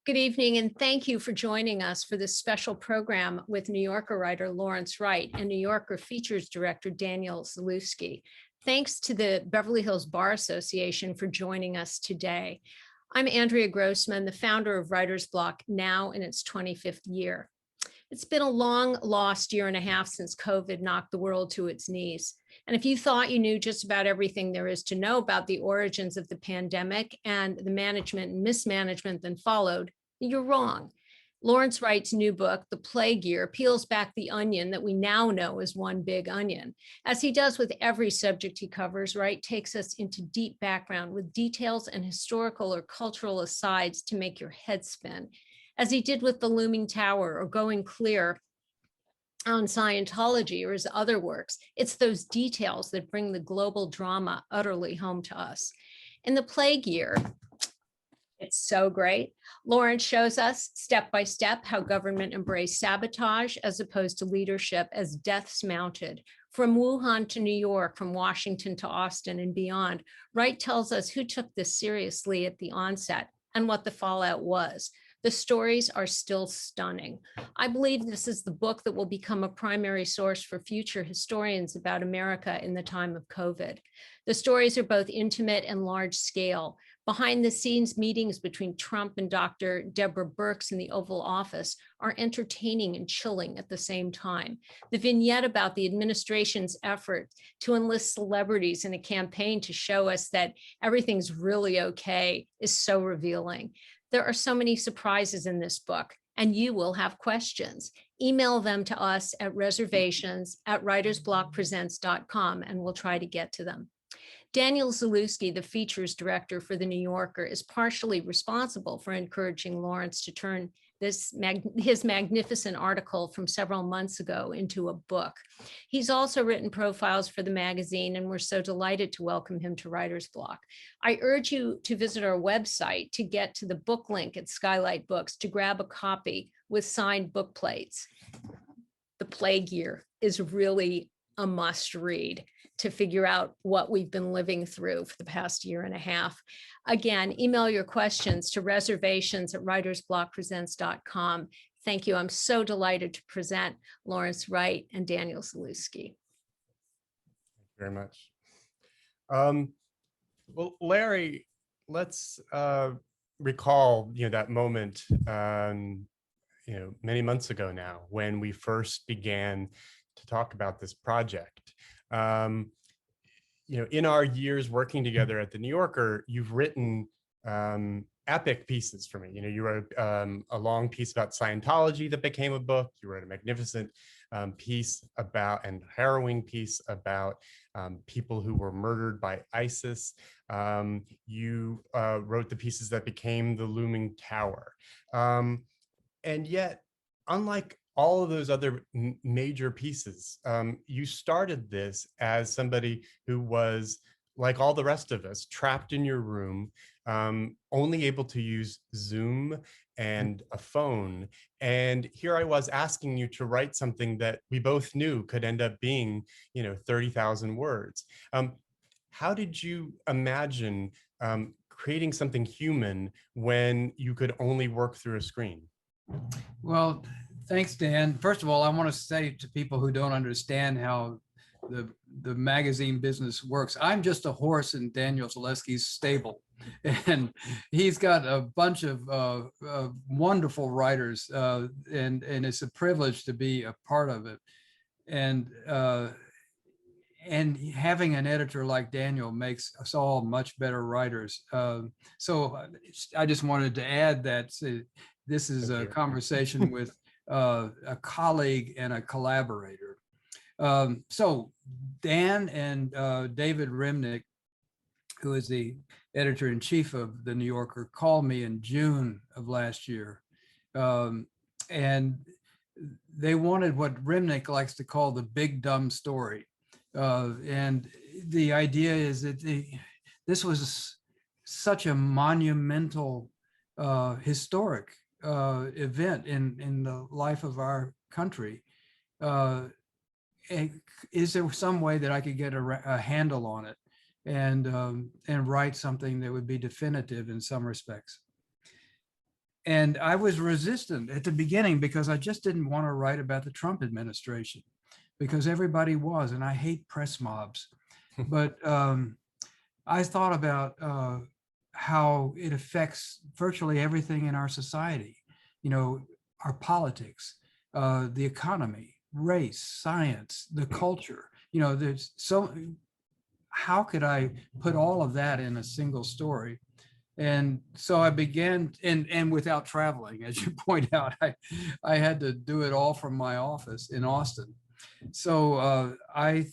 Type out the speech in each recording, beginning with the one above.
Good evening, and thank you for joining us for this special program with New Yorker writer Lawrence Wright and New Yorker features director Daniel Zalewski. Thanks to the Beverly Hills Bar Association for joining us today. I'm Andrea Grossman, the founder of Writer's Bloc, now in its 25th year. It's been a long lost year and a half since COVID knocked the world to its knees. And if you thought you knew just about everything there is to know about the origins of the pandemic and the management and mismanagement that followed, you're wrong. Lawrence Wright's new book, The Plague Year, peels back the onion that we now know is one big onion. As he does with every subject he covers, Wright takes us into deep background with details and historical or cultural asides to make your head spin. As he did with The Looming Tower or Going Clear on Scientology or his other works, it's those details that bring the global drama utterly home to us. In The Plague Year, it's so great. Lawrence shows us step by step how government embraced sabotage as opposed to leadership as deaths mounted. From Wuhan to New York, from Washington to Austin and beyond, Wright tells us who took this seriously at the onset and what the fallout was. The stories are still stunning. I believe this is the book that will become a primary source for future historians about America in the time of COVID. The stories are both intimate and large scale. Behind the scenes meetings between Trump and Dr. Deborah Birx in the Oval Office are entertaining and chilling at the same time. The vignette about the administration's effort to enlist celebrities in a campaign to show us that everything's really okay is so revealing. There are so many surprises in this book, and you will have questions. Email them to us at reservations@writersblockpresents.com, and we'll try to get to them. Daniel Zalewski, the features director for The New Yorker, is partially responsible for encouraging Lawrence to turn his magnificent article from several months ago into a book. He's also written profiles for the magazine, and we're so delighted to welcome him to Writer's Block. I urge you to visit our website to get to the book link at Skylight Books to grab a copy with signed book plates. The Plague Year is really a must read to figure out what we've been living through for the past year and a half. Again, email your questions to reservations@writersblockpresents.com. Thank you. I'm so delighted to present Lawrence Wright and Daniel Zalewski. Thank you very much. Well, Larry, let's recall that moment many months ago now when we first began to talk about this project. In our years working together at the New Yorker, you've written epic pieces for me. You wrote a long piece about Scientology that became a book. You wrote a magnificent piece about and harrowing piece about people who were murdered by ISIS. You wrote the pieces that became the Looming Tower. And yet, unlike all of those other major pieces, you started this as somebody who was, like all the rest of us, trapped in your room, only able to use Zoom and a phone. And here I was asking you to write something that we both knew could end up being, 30,000 words. How did you imagine creating something human when you could only work through a screen? Well, thanks, Dan. First of all, I want to say to people who don't understand how the magazine business works, I'm just a horse in Daniel Zalewski's stable, and he's got a bunch of wonderful writers, and it's a privilege to be a part of it. And having an editor like Daniel makes us all much better writers. So I just wanted to add that this is a conversation with a colleague and a collaborator. So Dan and David Remnick, who is the editor-in-chief of The New Yorker, called me in June of last year. And they wanted what Remnick likes to call the big dumb story. And the idea is that this was such a monumental, historic event in the life of our country. Is there some way that I could get a handle on it and write something that would be definitive in some respects? And I was resistant at the beginning because I just didn't want to write about the Trump administration because everybody was, and I hate press mobs. But I thought about how it affects virtually everything in our society, you know, our politics, the economy, race, science, the culture, you know, there's so, how could I put all of that in a single story? And so I began, and without traveling, as you point out, I had to do it all from my office in Austin. So I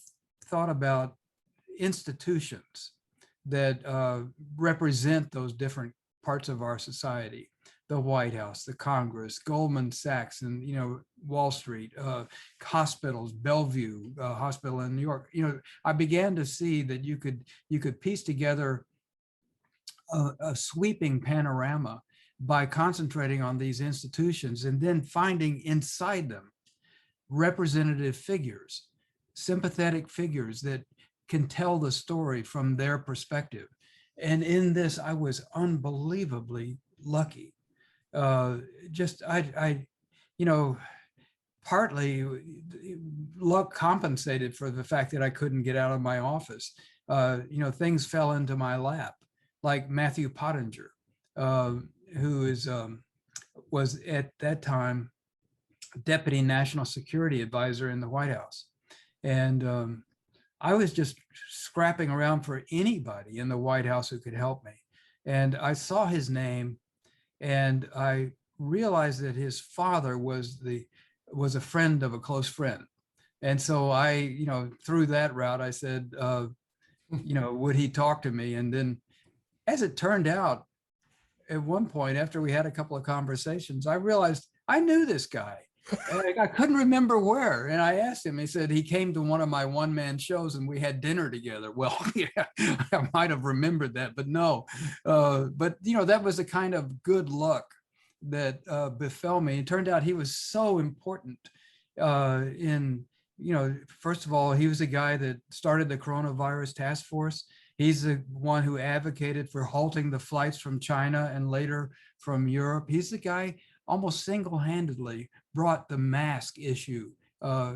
thought about institutions that represent those different parts of our society: the White House, the Congress, Goldman Sachs, and Wall Street, hospitals, Bellevue Hospital in New York. I began to see that you could piece together a sweeping panorama by concentrating on these institutions and then finding inside them representative figures, sympathetic figures that can tell the story from their perspective. And in this, I was unbelievably lucky. Partly luck compensated for the fact that I couldn't get out of my office. Things fell into my lap, like Matthew Pottinger, who was at that time Deputy National Security Advisor in the White House. And I was just scrapping around for anybody in the White House who could help me. And I saw his name and I realized that his father was a friend of a close friend. And so I, through that route, I said, would he talk to me? And then as it turned out, at one point, after we had a couple of conversations, I realized I knew this guy. I couldn't remember where. And I asked him, he said he came to one of my one-man shows and we had dinner together. Well, yeah, I might have remembered that, but no. But that was the kind of good luck that befell me. It turned out he was so important first of all, he was the guy that started the coronavirus task force. He's the one who advocated for halting the flights from China and later from Europe. He's the guy almost single-handedly brought the mask issue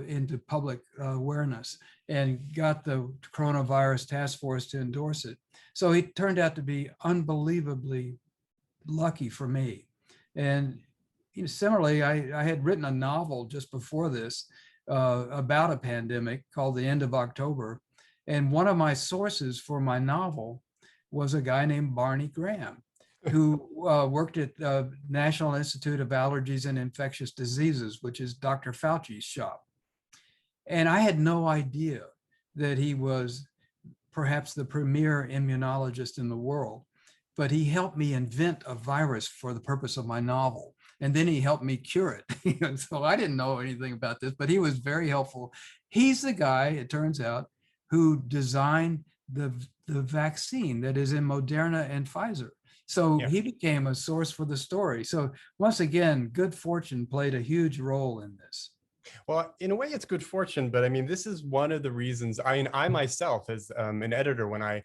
into public awareness and got the coronavirus task force to endorse it. So he turned out to be unbelievably lucky for me. And similarly, I had written a novel just before this about a pandemic called The End of October. And one of my sources for my novel was a guy named Barney Graham, who worked at the National Institute of Allergies and Infectious Diseases, which is Dr. Fauci's shop. And I had no idea that he was perhaps the premier immunologist in the world, but he helped me invent a virus for the purpose of my novel. And then he helped me cure it. So I didn't know anything about this, but he was very helpful. He's the guy, it turns out, who designed the vaccine that is in Moderna and Pfizer. So he became a source for the story. So once again, good fortune played a huge role in this. Well, in a way, it's good fortune, but I mean, this is one of the reasons. I myself, as an editor, when I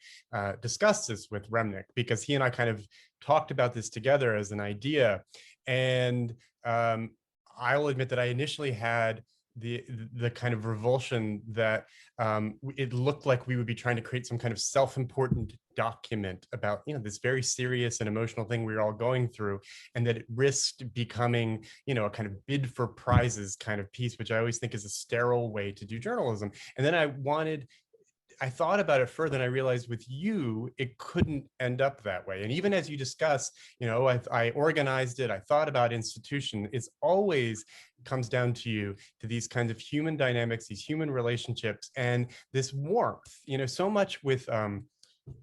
discussed this with Remnick, because he and I kind of talked about this together as an idea, and I'll admit that I initially had the kind of revulsion that it looked like we would be trying to create some kind of self-important document about this very serious and emotional thing we were all going through, and that it risked becoming a kind of bid for prizes kind of piece, which I always think is a sterile way to do journalism. And then I thought about it further and I realized with you, it couldn't end up that way. And even as you discuss, I organized it, I thought about institution, it's always comes down to these kinds of human dynamics, these human relationships, and this warmth, so much with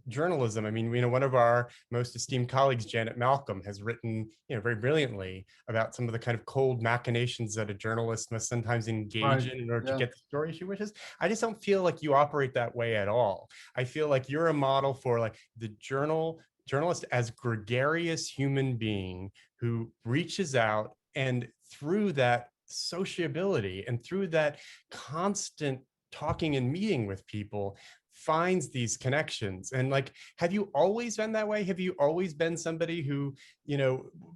journalism. I mean, one of our most esteemed colleagues, Janet Malcolm, has written, very brilliantly about some of the kind of cold machinations that a journalist must sometimes engage in order to get the story she wishes. I just don't feel like you operate that way at all. I feel like you're a model for like the journalist as gregarious human being who reaches out, and through that sociability and through that constant talking and meeting with people, finds these connections. And like, have you always been that way? Have you always been somebody who,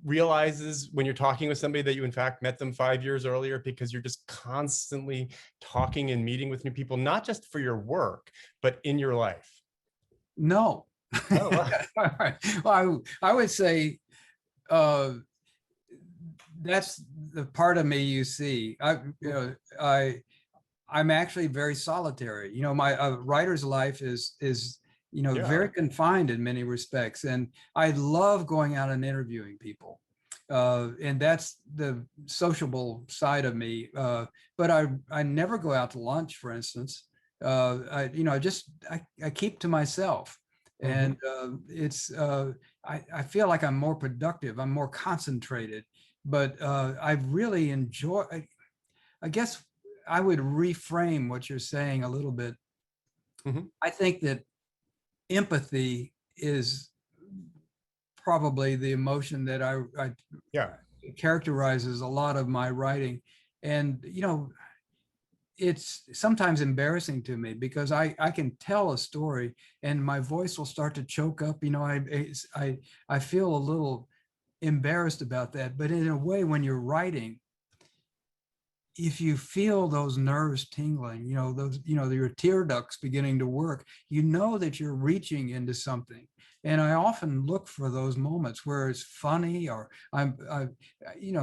realizes when you're talking with somebody that you in fact met them 5 years earlier, because you're just constantly talking and meeting with new people, not just for your work, but in your life? No. Oh, wow. All right. Well, I would say that's the part of me you see. I'm actually very solitary. My writer's life is Yeah. very confined in many respects, and I love going out and interviewing people, and that's the sociable side of me. But I never go out to lunch, for instance. I keep to myself, and I feel like I'm more productive. I'm more concentrated, but I really enjoy. I guess I would reframe what you're saying a little bit. I think that empathy is probably the emotion that I characterizes a lot of my writing. And, it's sometimes embarrassing to me because I can tell a story and my voice will start to choke up. I feel a little embarrassed about that. But in a way, when you're writing, if you feel those nerves tingling, your tear ducts beginning to work, that you're reaching into something. And I often look for those moments where it's funny, or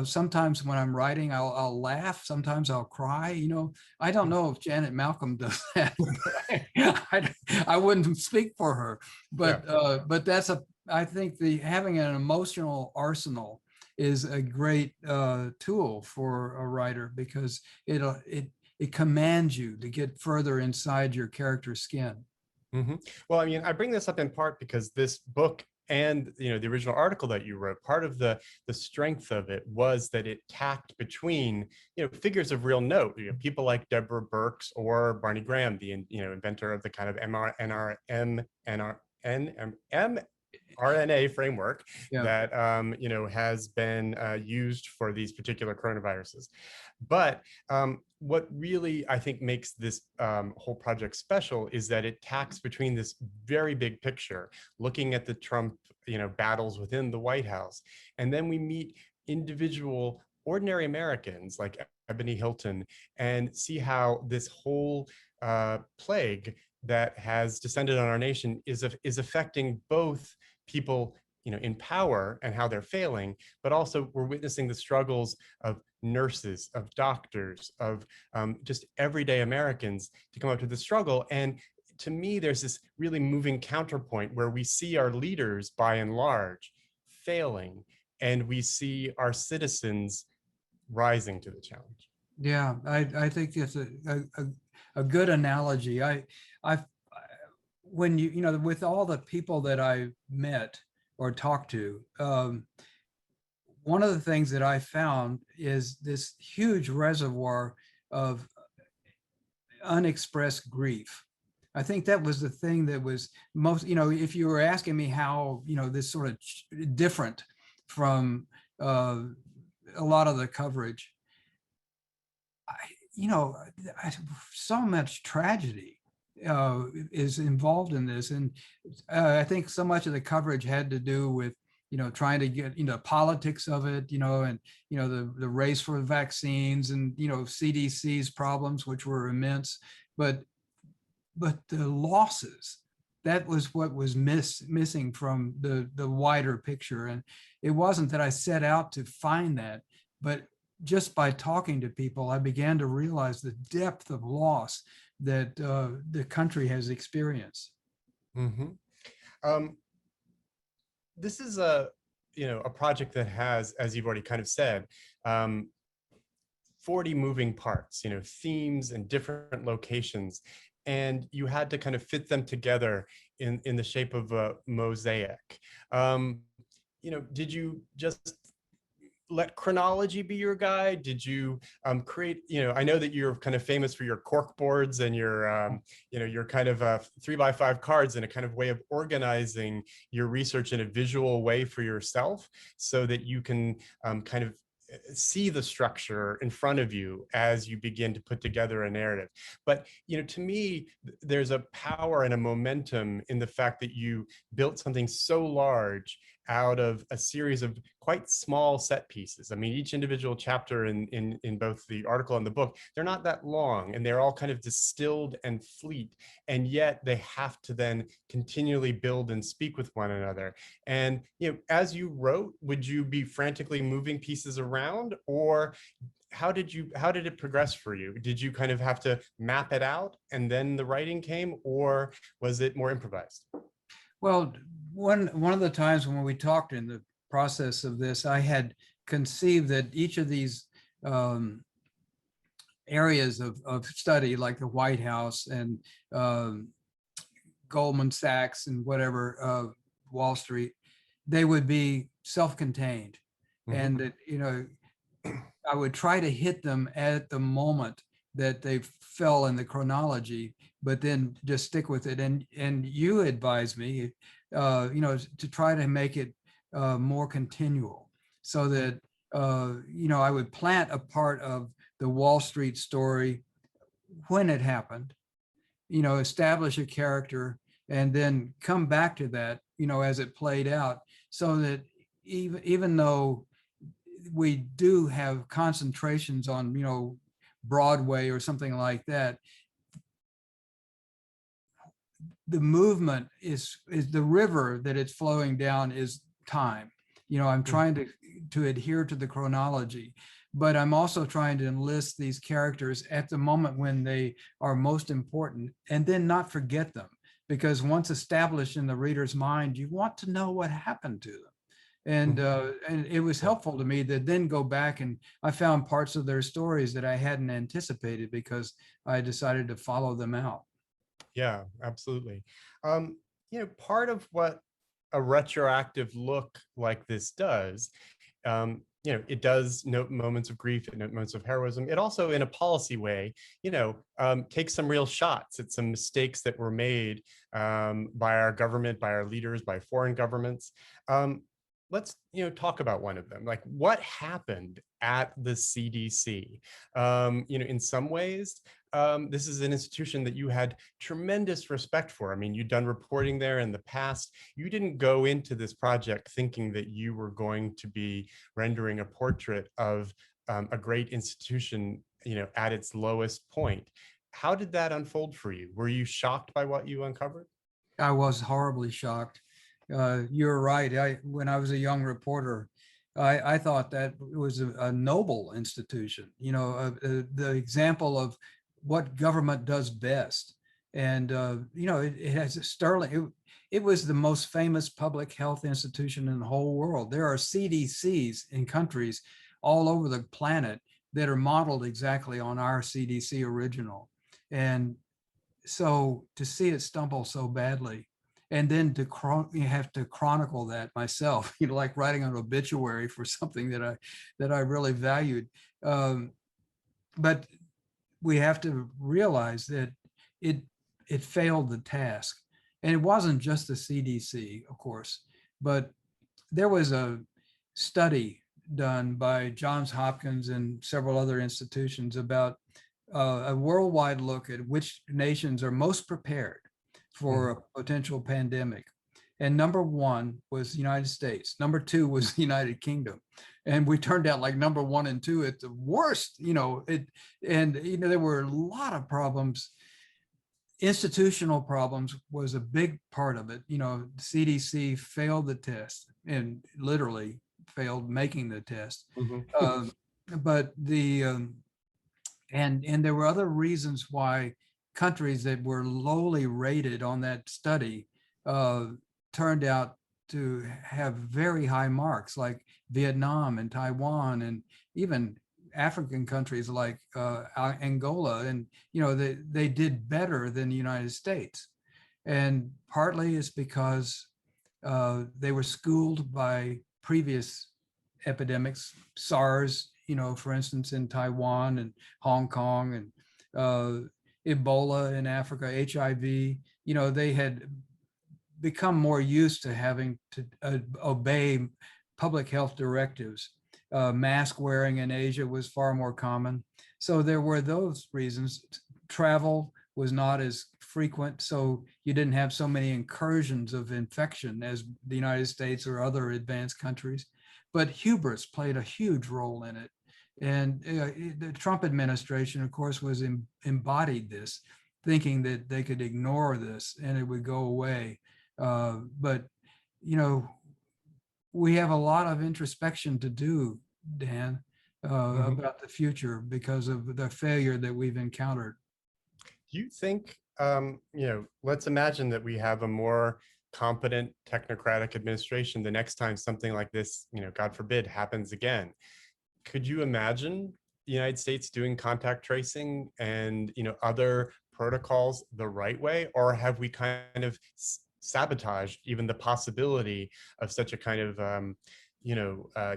sometimes when I'm writing, I'll laugh. Sometimes I'll cry. I don't know if Janet Malcolm does that. I wouldn't speak for her, but I think having an emotional arsenal is a great tool for a writer, because it commands you to get further inside your character's skin. Well, I bring this up in part because this book and the original article that you wrote, part of the strength of it was that it tacked between figures of real note, people like Deborah Birx or Barney Graham, the inventor of the kind of mRNA framework that has been used for these particular coronaviruses. But what really, I think, makes this whole project special is that it tacks between this very big picture, looking at the Trump battles within the White House, and then we meet individual ordinary Americans like Ebony Hilton, and see how this whole plague that has descended on our nation is affecting both people in power and how they're failing, but also we're witnessing the struggles of nurses, of doctors, of just everyday Americans to come up to the struggle. And to me, there's this really moving counterpoint where we see our leaders, by and large, failing, and we see our citizens rising to the challenge. Yeah, I think it's a good analogy. When with all the people that I met or talked to, one of the things that I found is this huge reservoir of unexpressed grief. I think that was the thing that was most, if you were asking me how, this sort of different from a lot of the coverage, so much tragedy is involved in this. And I think so much of the coverage had to do with, trying to get, politics of it, and, the race for vaccines and, CDC's problems, which were immense, but the losses, that was what was missing from the wider picture. And it wasn't that I set out to find that, but just by talking to people, I began to realize the depth of loss that the country has experienced. This is a project that has, as you've already kind of said, 40 moving parts, themes and different locations, and you had to kind of fit them together in the shape of a mosaic. Did you just let chronology be your guide? Did you create, I know that you're kind of famous for your cork boards and your, your kind of 3x5 cards, and a kind of way of organizing your research in a visual way for yourself, so that you can kind of see the structure in front of you as you begin to put together a narrative. But, to me, there's a power and a momentum in the fact that you built something so large out of a series of quite small set pieces. I mean, each individual chapter in both the article and the book, they're not that long, and they're all kind of distilled and fleet, and yet they have to then continually build and speak with one another. And, as you wrote, would you be frantically moving pieces around, or how did it progress for you? Did you kind of have to map it out and then the writing came, or was it more improvised? Well, one of the times when we talked in the process of this, I had conceived that each of these areas of study, like the White House and Goldman Sachs and whatever, Wall Street, they would be self-contained. Mm-hmm. And that, I would try to hit them at the moment that they fell in the chronology, but then just stick with it. And you advised me, to try to make it more continual, so that, I would plant a part of the Wall Street story when it happened, establish a character, and then come back to that, as it played out, so that even though we do have concentrations on, Broadway or something like that, the movement is the river that it's flowing down is time. I'm trying to adhere to the chronology, but I'm also trying to enlist these characters at the moment when they are most important, and then not forget them, because once established in the reader's mind, you want to know what happened to them. And it was helpful to me to then go back, and I found parts of their stories that I hadn't anticipated because I decided to follow them out. Yeah, absolutely. Part of what a retroactive look like this does, it does note moments of grief, and moments of heroism. It also, in a policy way, takes some real shots at some mistakes that were made by our government, by our leaders, by foreign governments. Let's talk about one of them. Like, what happened at the CDC? In some ways, this is an institution that you had tremendous respect for. I mean, you'd done reporting there in the past. You didn't go into this project thinking that you were going to be rendering a portrait of a great institution, at its lowest point. How did that unfold for you? Were you shocked by what you uncovered? I was horribly shocked. You're right. When I was a young reporter, I thought that it was a noble institution, the example of what government does best. And, it has sterling, it was the most famous public health institution in the whole world. There are CDCs in countries all over the planet that are modeled exactly on our CDC original. And so to see it stumble so badly, and then you have to chronicle that myself, like writing an obituary for something that I really valued. But we have to realize that it failed the task. And it wasn't just the CDC, of course, but there was a study done by Johns Hopkins and several other institutions about a worldwide look at which nations are most prepared for a potential pandemic. And number one was the United States. Number two was the United Kingdom. And we turned out like number 1 and 2 at the worst, there were a lot of problems. Institutional problems was a big part of it. CDC failed the test, and literally failed making the test. But and there were other reasons why countries that were lowly rated on that study turned out to have very high marks, like Vietnam and Taiwan, and even African countries like Angola. And, they did better than the United States. And partly it's because they were schooled by previous epidemics, SARS, for instance, in Taiwan and Hong Kong, and Ebola in Africa, HIV, they had become more used to having to obey public health directives. Mask wearing in Asia was far more common. So there were those reasons. Travel was not as frequent, so you didn't have so many incursions of infection as the United States or other advanced countries. But hubris played a huge role in it. And the Trump administration, of course, was embodied this, thinking that they could ignore this and it would go away. But, you know, we have a lot of introspection to do, Dan, about the future because of the failure that we've encountered. Do you think, let's imagine that we have a more competent technocratic administration the next time something like this, God forbid, happens again. Could you imagine the United States doing contact tracing and, other protocols the right way? Or have we kind of sabotaged even the possibility of such a kind of,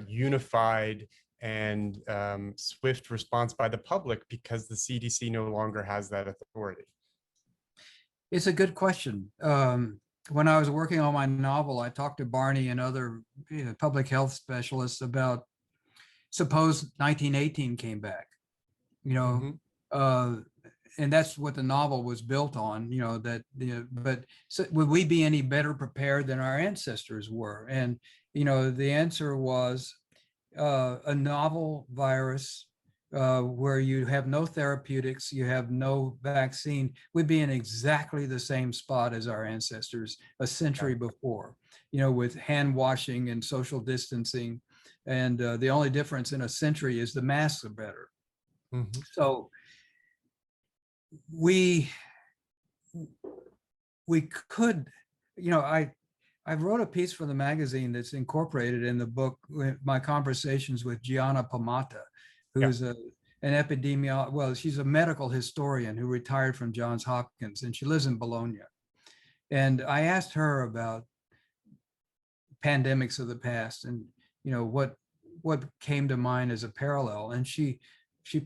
unified and swift response by the public because the CDC no longer has that authority? It's a good question. When I was working on my novel, I talked to Barney and other public health specialists about suppose 1918 came back, and that's what the novel was built on, but so would we be any better prepared than our ancestors were? And, the answer was a novel virus where you have no therapeutics, you have no vaccine, would be in exactly the same spot as our ancestors a century before, with hand washing and social distancing. And the only difference in a century is the masks are better. So we could, I wrote a piece for the magazine that's incorporated in the book, my conversations with Gianna Pomata, who's an epidemiologist. Well, she's a medical historian who retired from Johns Hopkins, and she lives in Bologna. And I asked her about pandemics of the past and, what came to mind as a parallel. And she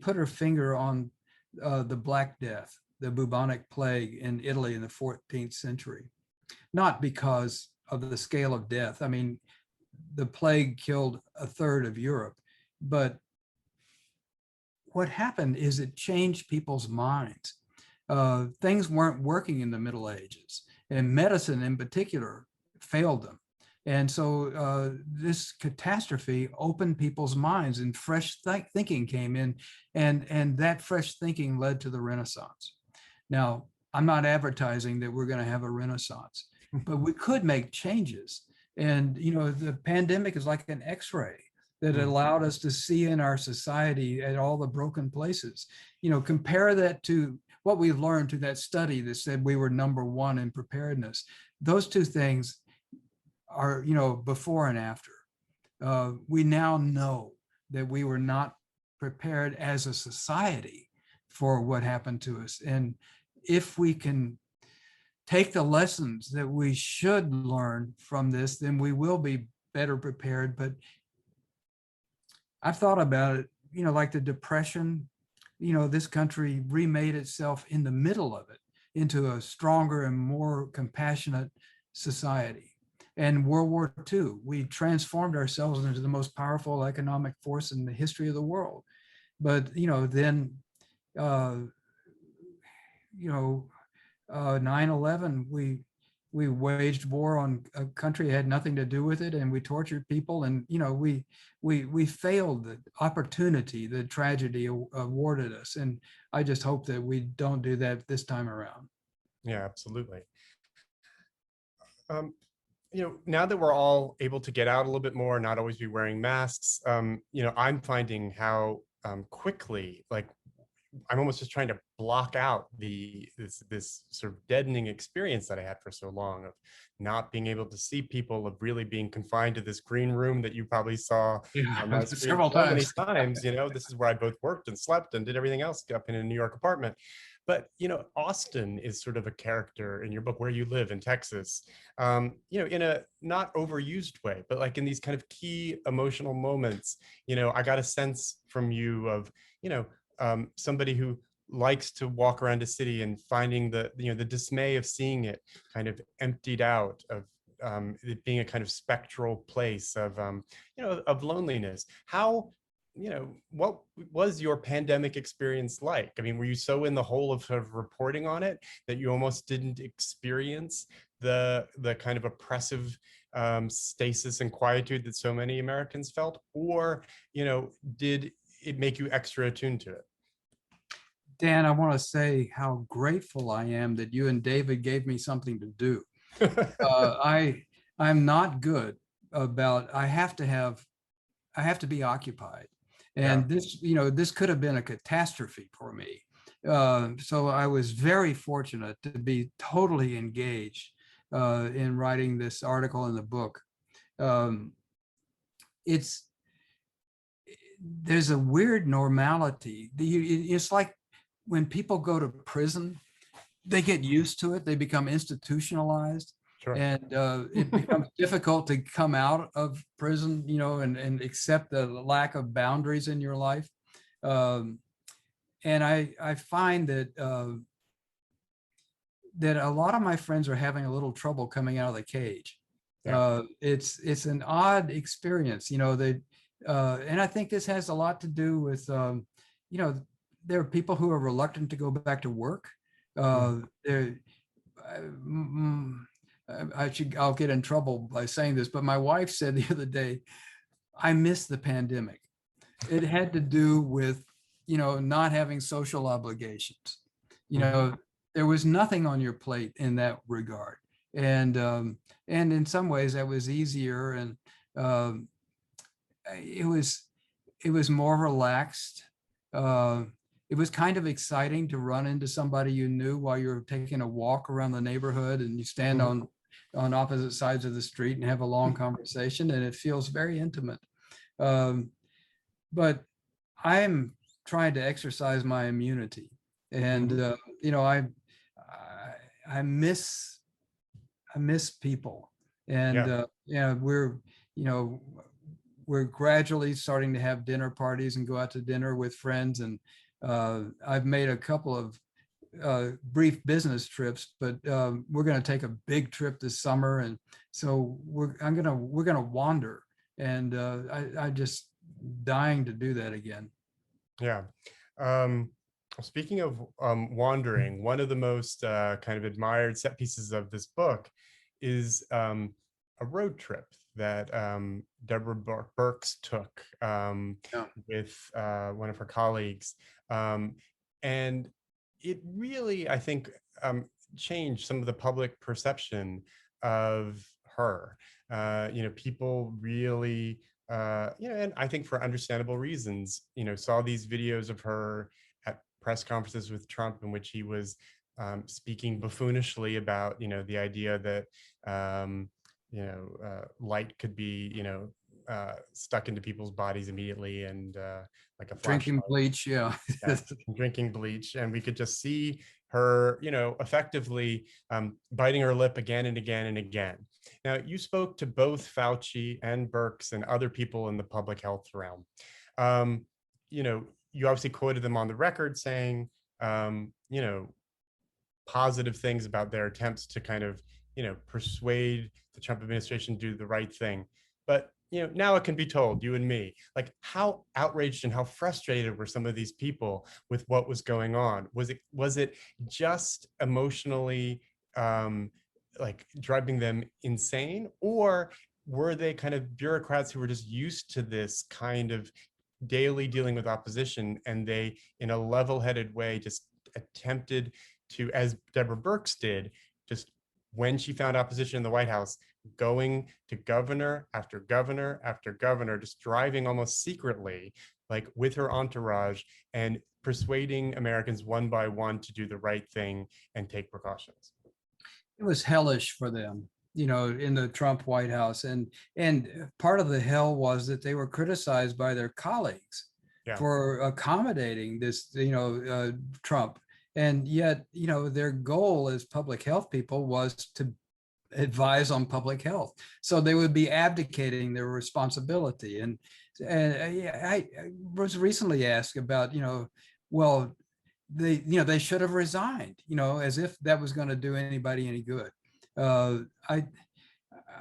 put her finger on the Black Death, the bubonic plague in Italy in the 14th century, not because of the scale of death. I mean, the plague killed a third of Europe, but what happened is it changed people's minds. Things weren't working in the Middle Ages, and medicine in particular failed them. And so this catastrophe opened people's minds, and fresh thinking came in, and that fresh thinking led to the Renaissance. Now, I'm not advertising that we're going to have a Renaissance, but we could make changes. And, the pandemic is like an X-ray that allowed us to see in our society at all the broken places. Compare that to what we've learned to that study that said we were #1 in preparedness. Those two things are, before and after. We now know that we were not prepared as a society for what happened to us. And if we can take the lessons that we should learn from this, then we will be better prepared. But I've thought about it, like the Depression, this country remade itself in the middle of it into a stronger and more compassionate society. And World War II, we transformed ourselves into the most powerful economic force in the history of the world. But, then, 9/11, we waged war on a country that had nothing to do with it, and we tortured people, and we failed the opportunity that tragedy awarded us. And I just hope that we don't do that this time around. Yeah, absolutely. Now that we're all able to get out a little bit more, not always be wearing masks, I'm finding how quickly, like, I'm almost just trying to block out this sort of deadening experience that I had for so long of not being able to see people, of really being confined to this green room that you probably saw on my screen several so many times. times. This is where I both worked and slept and did everything else up in a New York apartment. But, Austin is sort of a character in your book, Where You Live in Texas, in a not overused way, but like in these kind of key emotional moments. I got a sense from you of, somebody who likes to walk around a city and finding the dismay of seeing it kind of emptied out of it being a kind of spectral place of, of loneliness. How, what was your pandemic experience like? I mean, were you so in the hole of sort of reporting on it that you almost didn't experience the kind of oppressive stasis and quietude that so many Americans felt? Or, did it make you extra attuned to it? Dan, I want to say how grateful I am that you and David gave me something to do. I'm not good about, I have to be occupied. And this, this could have been a catastrophe for me. So I was very fortunate to be totally engaged in writing this article in the book. There's a weird normality. It's like when people go to prison, they get used to it. They become institutionalized. Sure. And it becomes difficult to come out of prison, and accept the lack of boundaries in your life. And I find that that a lot of my friends are having a little trouble coming out of the cage. Yeah. It's an odd experience, and I think this has a lot to do with, there are people who are reluctant to go back to work. I'll get in trouble by saying this, but my wife said the other day, I miss the pandemic. It had to do with, not having social obligations. There was nothing on your plate in that regard. And in some ways that was easier, and it was more relaxed. It was kind of exciting to run into somebody you knew while you're taking a walk around the neighborhood, and you stand on opposite sides of the street and have a long conversation, and it feels very intimate. But I'm trying to exercise my immunity, and I miss people, and we're gradually starting to have dinner parties and go out to dinner with friends, and I've made a couple of brief business trips, but we're going to take a big trip this summer, and so we're going to wander, and I just dying to do that again. Yeah. Speaking of wandering, one of the most kind of admired set pieces of this book is a road trip that Deborah Burks took with one of her colleagues. And it really, I think, changed some of the public perception of her. People really, and I think for understandable reasons, saw these videos of her at press conferences with Trump, in which he was speaking buffoonishly about, the idea that, light could be, stuck into people's bodies immediately, and like a drinking bleach, drinking bleach, and we could just see her, effectively biting her lip again and again and again. Now, you spoke to both Fauci and Birx and other people in the public health realm. You obviously quoted them on the record saying, positive things about their attempts to kind of, persuade the Trump administration to do the right thing. But, now it can be told, you and me, like, how outraged and how frustrated were some of these people with what was going on? Was it just emotionally, like, driving them insane? Or were they kind of bureaucrats who were just used to this kind of daily dealing with opposition, and they, in a level-headed way, just attempted to, as Deborah Burks did, just when she found opposition in the White House, going to governor after governor after governor, just driving almost secretly, like with her entourage, and persuading Americans one by one to do the right thing and take precautions? It was hellish for them, in the Trump White House. And part of the hell was that they were criticized by their colleagues for accommodating this, Trump. And yet, their goal as public health people was to advise on public health. So they would be abdicating their responsibility. And I was recently asked about, well, they should have resigned, as if that was going to do anybody any good.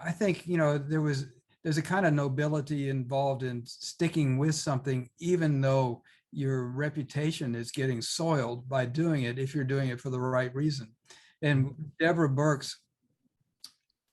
I think, there's a kind of nobility involved in sticking with something, even though your reputation is getting soiled by doing it, if you're doing it for the right reason. And Deborah Burks,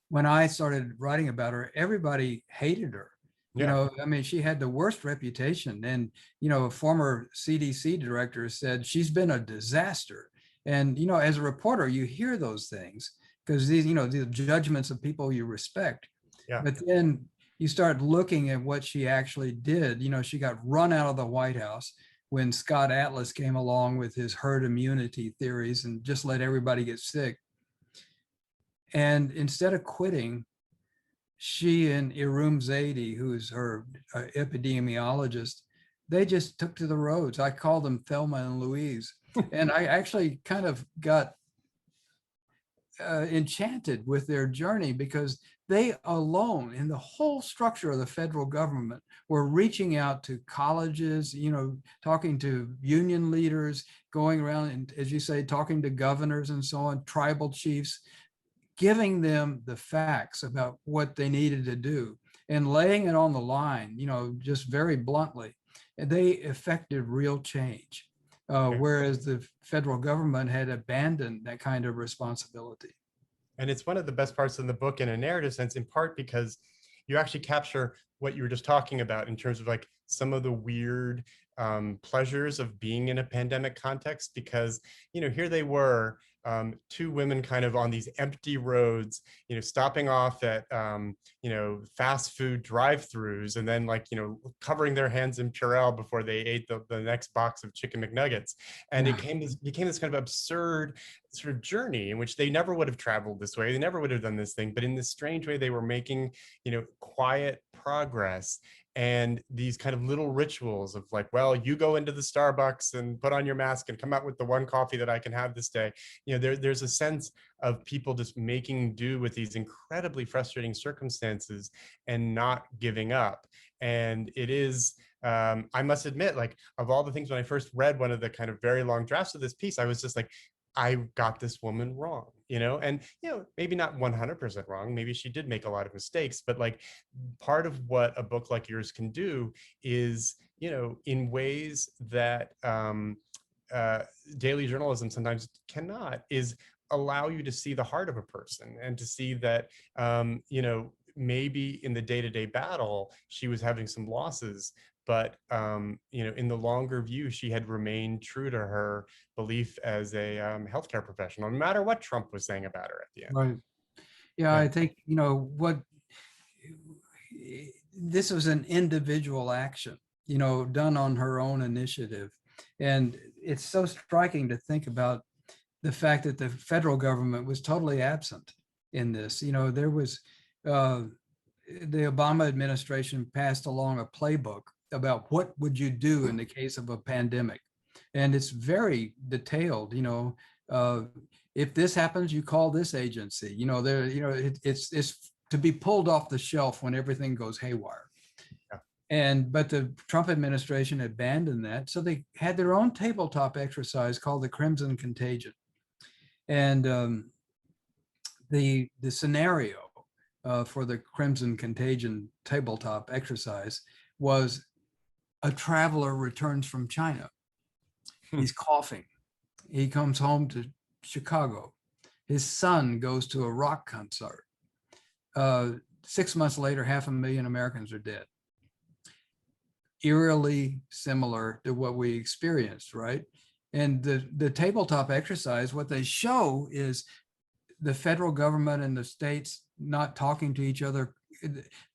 when I started writing about her, everybody hated her. I mean, she had the worst reputation. And, a former CDC director said she's been a disaster. And, as a reporter, you hear those things because these, the judgments of people you respect. Yeah. But then you start looking at what she actually did. She got run out of the White House when Scott Atlas came along with his herd immunity theories and just let everybody get sick. And instead of quitting, she and Irum Zaidi, who's her epidemiologist, they just took to the roads. I call them Thelma and Louise. And I actually kind of got enchanted with their journey because they alone in the whole structure of the federal government were reaching out to colleges, talking to union leaders, going around and, as you say, talking to governors and so on, tribal chiefs, giving them the facts about what they needed to do and laying it on the line, just very bluntly. And they effected real change, whereas the federal government had abandoned that kind of responsibility. And it's one of the best parts in the book in a narrative sense, in part because you actually capture what you were just talking about in terms of like some of the weird pleasures of being in a pandemic context, because, here they were, two women kind of on these empty roads, stopping off at, fast food drive-throughs and then covering their hands in Purell before they ate the next box of chicken McNuggets. And it became this kind of absurd sort of journey in which they never would have traveled this way. They never would have done this thing, but in this strange way, they were making, quiet progress. And these kind of little rituals of like, well, you go into the Starbucks and put on your mask and come out with the one coffee that I can have this day. There's a sense of people just making do with these incredibly frustrating circumstances and not giving up. And it is, I must admit, like of all the things, when I first read one of the kind of very long drafts of this piece, I was just like, I got this woman wrong, and, maybe not 100% wrong. Maybe she did make a lot of mistakes, but like part of what a book like yours can do is, in ways that daily journalism sometimes cannot, is allow you to see the heart of a person and to see that, maybe in the day-to-day battle, she was having some losses, but in the longer view, she had remained true to her belief as a healthcare professional, no matter what Trump was saying about her at the end. Right. Yeah, I think, this was an individual action, done on her own initiative. And it's so striking to think about the fact that the federal government was totally absent in this. There was, the Obama administration passed along a playbook about what would you do in the case of a pandemic. And it's very detailed, if this happens, you call this agency, it's to be pulled off the shelf when everything goes haywire. But the Trump administration abandoned that. So they had their own tabletop exercise called the Crimson Contagion. And the scenario for the Crimson Contagion tabletop exercise was a traveler returns from China. He's coughing. He comes home to Chicago. His son goes to a rock concert. 6 months later, 500,000 Americans are dead. Eerily similar to what we experienced, right? And the tabletop exercise, what they show is the federal government and the states not talking to each other.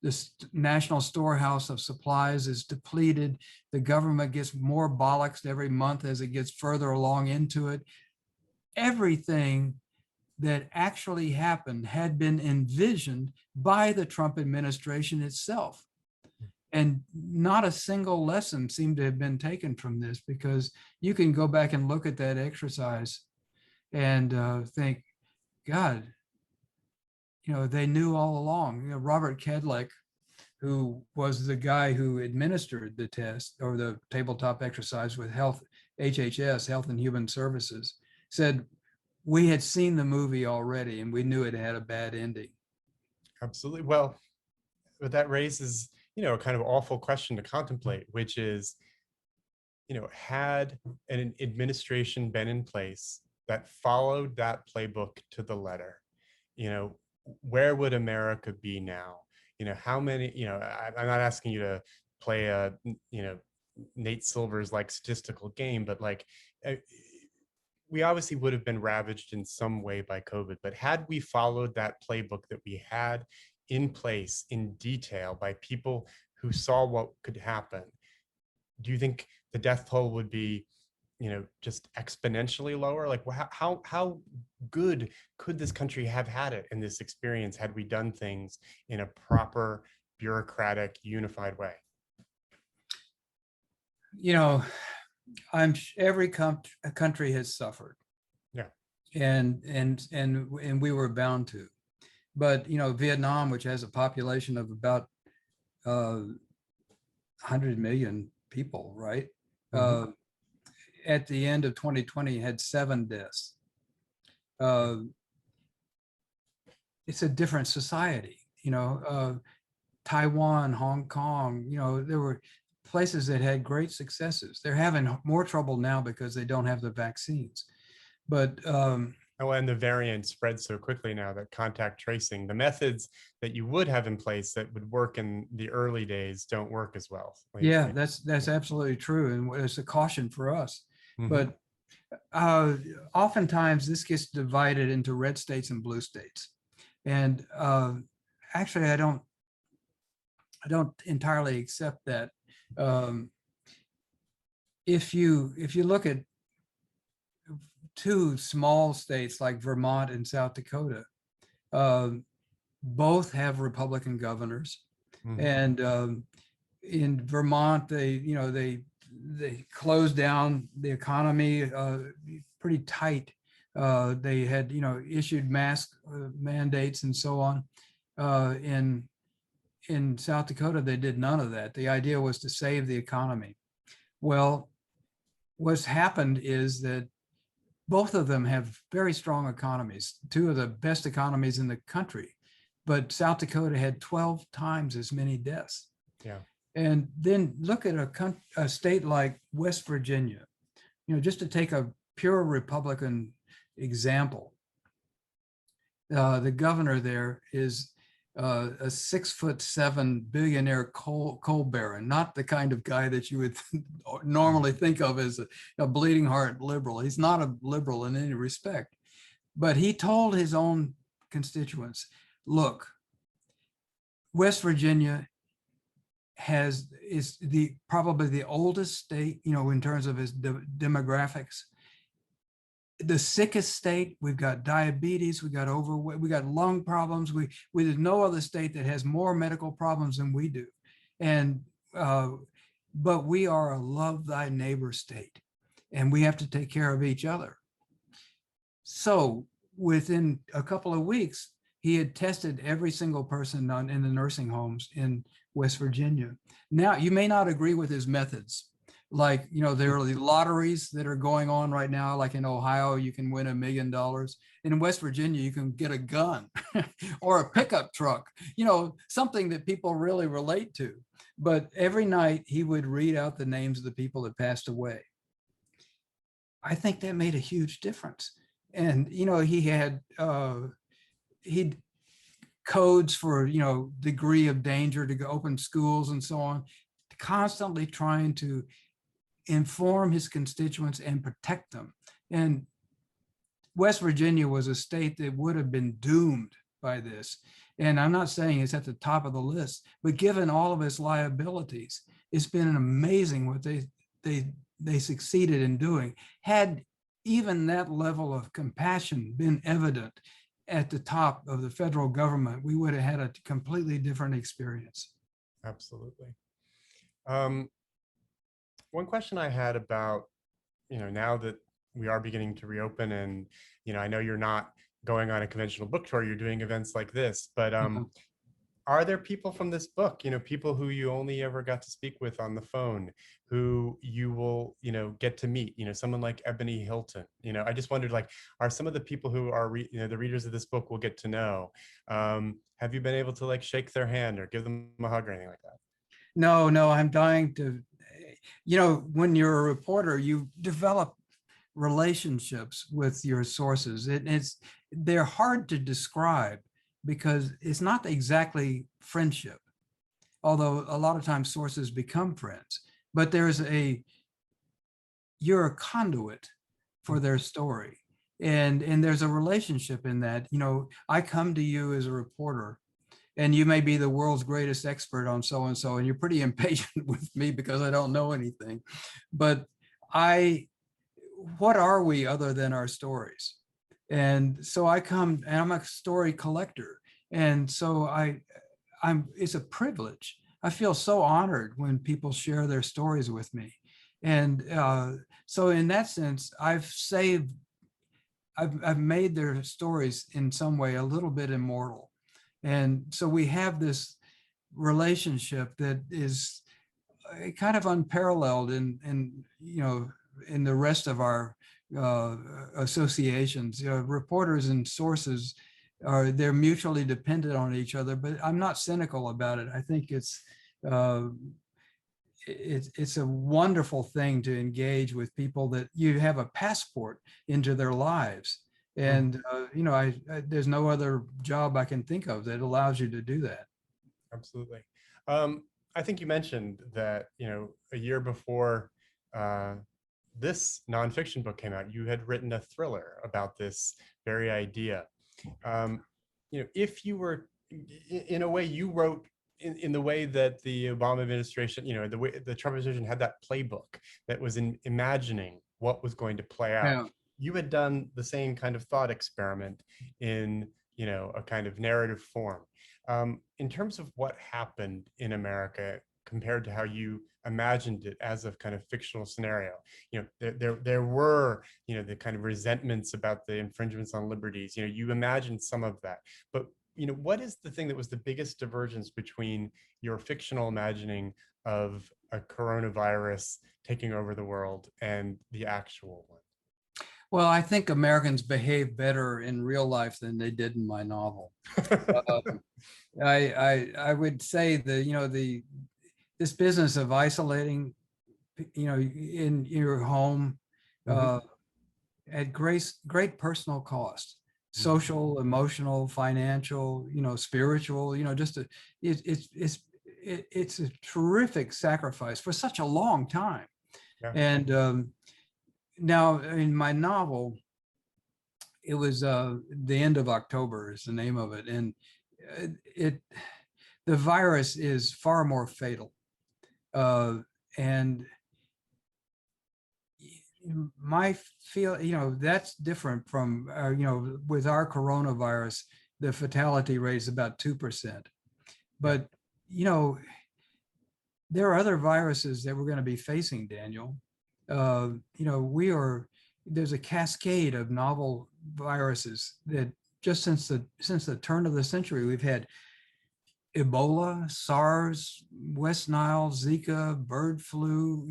The national storehouse of supplies is depleted. The government gets more bollocks every month as it gets further along into it. Everything that actually happened had been envisioned by the Trump administration itself. And not a single lesson seemed to have been taken from this, because you can go back and look at that exercise and think, God, they knew all along. Robert Kedlick, who was the guy who administered the test or the tabletop exercise with HHS, Health and Human Services, said, we had seen the movie already and we knew it had a bad ending. Absolutely. Well, but that raises, a kind of awful question to contemplate, which is, had an administration been in place that followed that playbook to the letter, you know, where would America be now? How many, I'm not asking you to play a, Nate Silver's like statistical game, but like, we obviously would have been ravaged in some way by COVID, but had we followed that playbook that we had in place in detail by people who saw what could happen, do you think the death toll would be, just exponentially lower? Like, how good could this country have had it in this experience had we done things in a proper, bureaucratic, unified way? Every country has suffered. Yeah. And we were bound to. But Vietnam, which has a population of about 100 million people, right? Mm-hmm. At the end of 2020 had 7 deaths. It's a different society, Taiwan, Hong Kong, there were places that had great successes. They're having more trouble now because they don't have the vaccines. But and the variant spreads so quickly now that contact tracing, the methods that you would have in place that would work in the early days don't work as well. Yeah, that's absolutely true. And it's a caution for us. Mm-hmm. But oftentimes this gets divided into red states and blue states. And actually, I don't entirely accept that. If you look at 2 small states like Vermont and South Dakota, both have Republican governors. Mm-hmm. And in Vermont, they closed down the economy pretty tight. They had issued mask mandates and so on. In South Dakota, they did none of that. The idea was to save the economy. Well, what's happened is that both of them have very strong economies, 2 of the best economies in the country. But South Dakota had 12 times as many deaths. Yeah. And then look at a state like West Virginia, just to take a pure Republican example. The governor there is a 6'7" billionaire coal baron, not the kind of guy that you would normally think of as a bleeding heart liberal. He's not a liberal in any respect, but he told his own constituents, look, West Virginia is probably the oldest state, in terms of its demographics. The sickest state. We've got diabetes, we got overweight, we got lung problems. There's no other state that has more medical problems than we do. And but we are a love thy neighbor state, and we have to take care of each other. So within a couple of weeks, he had tested every single person in the nursing homes in West Virginia. Now, you may not agree with his methods. Like, there are the lotteries that are going on right now, like in Ohio, you can win $1 million. And in West Virginia, you can get a gun or a pickup truck, something that people really relate to. But every night he would read out the names of the people that passed away. I think that made a huge difference. And, he had, he'd codes for, degree of danger to go open schools and so on, constantly trying to inform his constituents and protect them. And West Virginia was a state that would have been doomed by this. And I'm not saying it's at the top of the list, but given all of its liabilities, it's been amazing what they succeeded in doing. Had even that level of compassion been evident at the top of the federal government, we would have had a completely different experience. Absolutely. One question I had about, now that we are beginning to reopen, and, I know you're not going on a conventional book tour, you're doing events like this, but are there people from this book, people who you only ever got to speak with on the phone, who you will, get to meet, someone like Ebony Hilton? I just wondered, like, are some of the people who are, the readers of this book will get to know, have you been able to like shake their hand or give them a hug or anything like that? No, I'm dying to, when you're a reporter, you develop relationships with your sources. They're hard to describe because it's not exactly friendship, although a lot of times sources become friends, but you're a conduit for their story. And there's a relationship in that. I come to you as a reporter, and you may be the world's greatest expert on so-and-so, and you're pretty impatient with me because I don't know anything. But what are we other than our stories? And so I come, and I'm a story collector. And so it's a privilege. I feel so honored when people share their stories with me. And so in that sense, I've made their stories in some way a little bit immortal. And so we have this relationship that is kind of unparalleled in the rest of our associations. Reporters and sources they're mutually dependent on each other, but I'm not cynical about it. I think it's a wonderful thing to engage with people that you have a passport into their lives. And, there's no other job I can think of that allows you to do that. Absolutely. I think you mentioned that, a year before this nonfiction book came out, you had written a thriller about this very idea. If you were, in a way, you wrote in the way that the Obama administration, the way the Trump administration had that playbook that was imagining what was going to play out. Yeah. You had done the same kind of thought experiment in, a kind of narrative form. In terms of what happened in America compared to how you imagined it as a kind of fictional scenario, there were, the kind of resentments about the infringements on liberties. You imagined some of that, but what is the thing that was the biggest divergence between your fictional imagining of a coronavirus taking over the world and the actual one? Well, I think Americans behave better in real life than they did in my novel. I would say that, this business of isolating, in your home at great personal cost, social, emotional, financial, spiritual, it's a terrific sacrifice for such a long time. Yeah. And now in my novel, it was the end of October is the name of it. And the virus is far more fatal. And that's different from, with our coronavirus, the fatality rate is about 2%. But, there are other viruses that we're going to be facing, Daniel. There's a cascade of novel viruses that just since the turn of the century, we've had Ebola, SARS, West Nile, Zika, bird flu,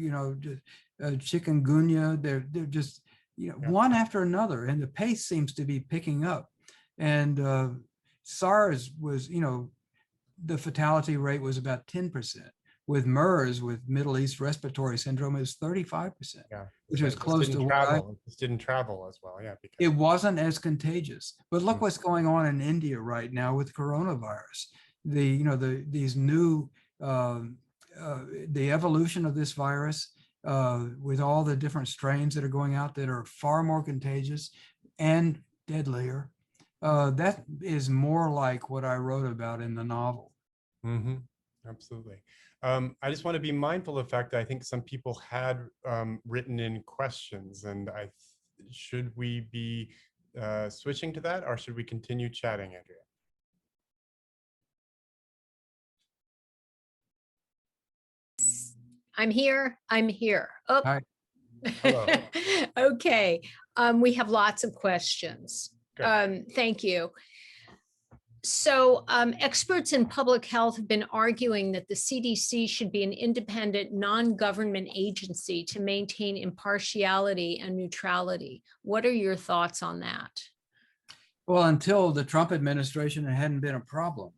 chikungunya. They're just, one after another, and the pace seems to be picking up. And SARS was, the fatality rate was about 10%. With MERS, with Middle East Respiratory Syndrome, is 35%, which was close to travel. It didn't travel as well, because it wasn't as contagious. But look what's going on in India right now with coronavirus. These new the evolution of this virus with all the different strains that are going out that are far more contagious and deadlier. That is more like what I wrote about in the novel. Absolutely. I just want to be mindful of the fact that I think some people had written in questions, and should we be switching to that, or should we continue chatting, Andrea? I'm here. Oh. Hi. Hello. Okay. We have lots of questions. Thank you. So experts in public health have been arguing that the CDC should be an independent, non-government agency to maintain impartiality and neutrality. What are your thoughts on that? Well, until the Trump administration, it hadn't been a problem.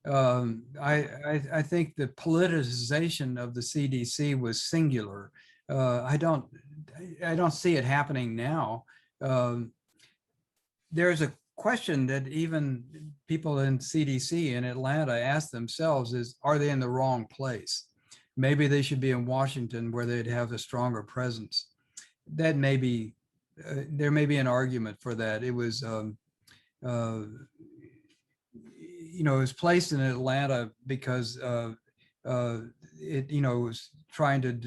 I think the politicization of the CDC was singular. I don't see it happening now. There's a question that even people in CDC in Atlanta ask themselves is, are they in the wrong place? Maybe they should be in Washington where they'd have a stronger presence. That may be, there may be an argument for that. It was, it was placed in Atlanta because it, was trying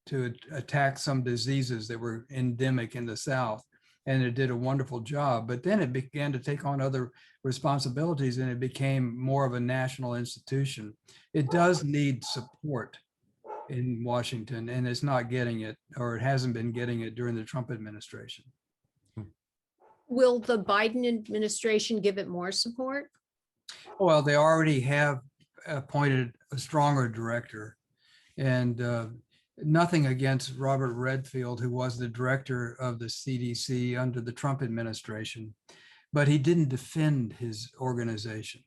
to attack some diseases that were endemic in the South. And it did a wonderful job, but then it began to take on other responsibilities and it became more of a national institution. It does need support in Washington and it's not getting it, or it hasn't been getting it during the Trump administration. Will the Biden administration give it more support? Well, they already have appointed a stronger director, and nothing against Robert Redfield, who was the director of the CDC under the Trump administration, but he didn't defend his organization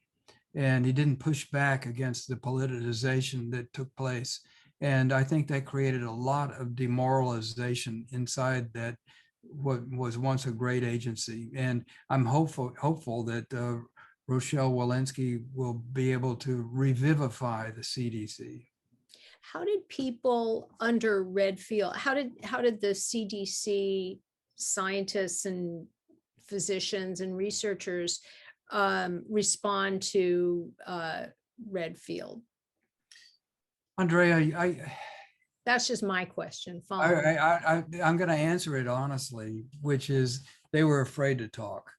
and he didn't push back against the politicization that took place. And I think that created a lot of demoralization inside that what was once a great agency. And I'm hopeful that Rochelle Walensky will be able to revivify the CDC. How did people under Redfield, how did the CDC scientists and physicians and researchers respond to Redfield? Andrea, that's just my question. I'm going to answer it honestly, which is they were afraid to talk.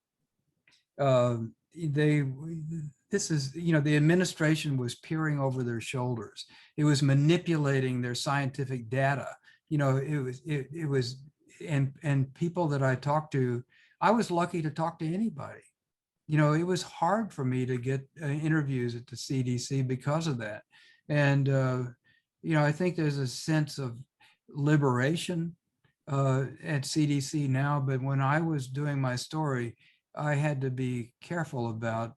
This is, the administration was peering over their shoulders. It was manipulating their scientific data. It was, and people that I talked to, I was lucky to talk to anybody. It was hard for me to get interviews at the CDC because of that. And, I think there's a sense of liberation at CDC now, but when I was doing my story, I had to be careful about,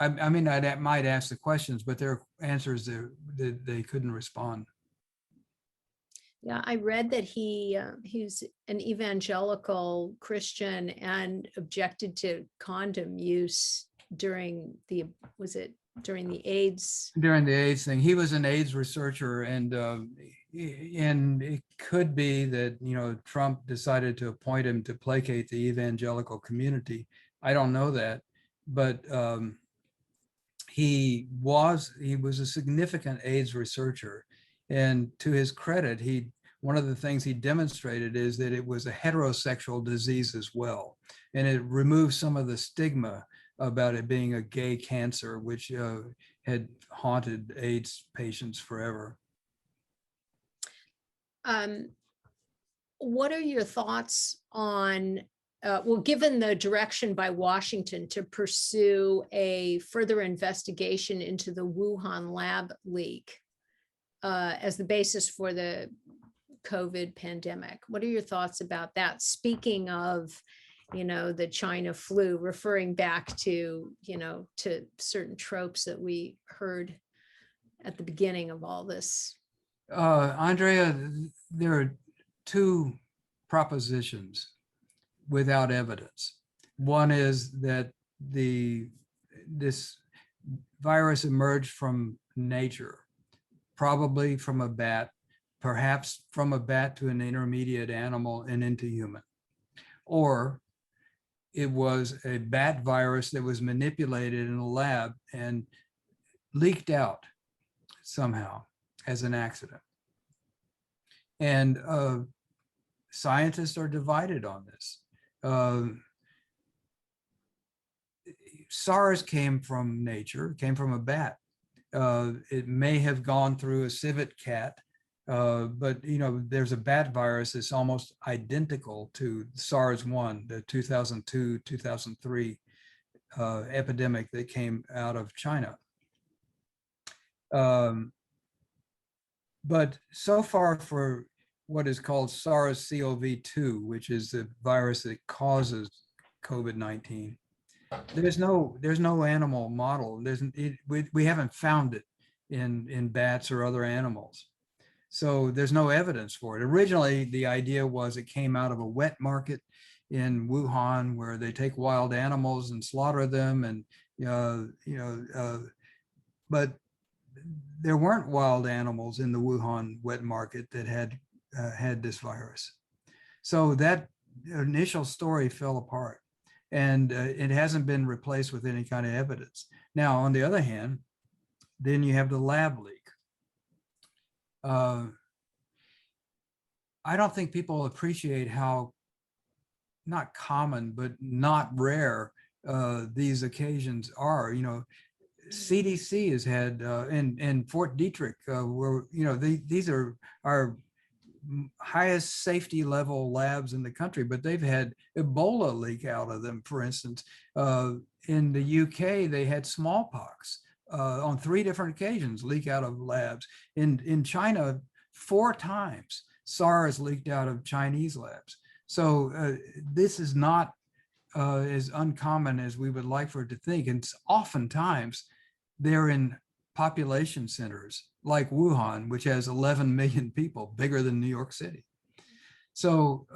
I might ask the questions, but there are answers that they couldn't respond. Yeah, I read that he's an evangelical Christian and objected to condom use during the AIDS? During the AIDS thing. He was an AIDS researcher, and it could be that, Trump decided to appoint him to placate the evangelical community. I don't know that, but he was a significant AIDS researcher, and to his credit, one of the things he demonstrated is that it was a heterosexual disease as well, and it removed some of the stigma about it being a gay cancer, which had haunted AIDS patients forever. What are your thoughts on given the direction by Washington to pursue a further investigation into the Wuhan lab leak as the basis for the COVID pandemic? What are your thoughts about that? Speaking of, the China flu, referring back to, to certain tropes that we heard at the beginning of all this. Andrea, there are two propositions without evidence. One is that this virus emerged from nature, probably from a bat, perhaps from a bat to an intermediate animal and into human. Or it was a bat virus that was manipulated in a lab and leaked out somehow as an accident. And scientists are divided on this. SARS came from nature, came from a bat. It may have gone through a civet cat, but there's a bat virus that's almost identical to SARS-1, the 2002, 2003 epidemic that came out of China. But so far for what is called SARS-CoV-2, which is the virus that causes COVID-19, there's no animal model. We haven't found it in bats or other animals. So there's no evidence for it. Originally, the idea was it came out of a wet market in Wuhan, where they take wild animals and slaughter them, and but there weren't wild animals in the Wuhan wet market that had this virus. So that initial story fell apart, and it hasn't been replaced with any kind of evidence. Now, on the other hand, then you have the lab leak. I don't think people appreciate how not common, but not rare these occasions are. CDC has had in Fort Detrick, where these are our highest safety level labs in the country, but they've had Ebola leak out of them. For instance, in the UK, they had smallpox on 3 different occasions leak out of labs. In China, 4 times SARS leaked out of Chinese labs. So this is not as uncommon as we would like for it to think. And oftentimes they're in population centers like Wuhan, which has 11 million people, bigger than New York City. So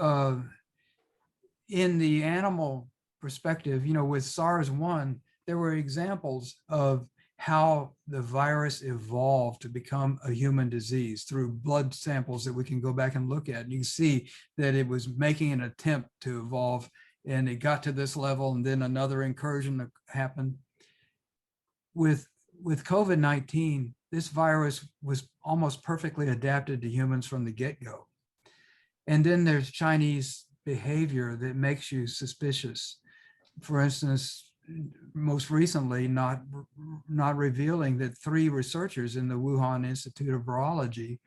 in the animal perspective, with SARS-1, there were examples of how the virus evolved to become a human disease through blood samples that we can go back and look at. And you can see that it was making an attempt to evolve, and it got to this level, and then another incursion happened. With COVID-19, this virus was almost perfectly adapted to humans from the get-go. And then there's Chinese behavior that makes you suspicious. For instance, most recently, not revealing that 3 researchers in the Wuhan Institute of Virology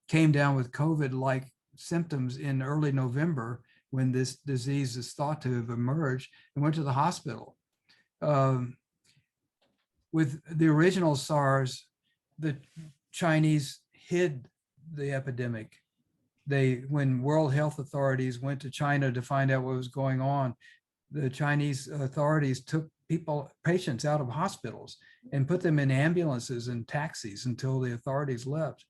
came down with COVID-like symptoms in early November, when this disease is thought to have emerged, and went to the hospital. With the original SARS, the Chinese hid the epidemic. When World Health authorities went to China to find out what was going on, the Chinese authorities took patients out of hospitals and put them in ambulances and taxis until the authorities left.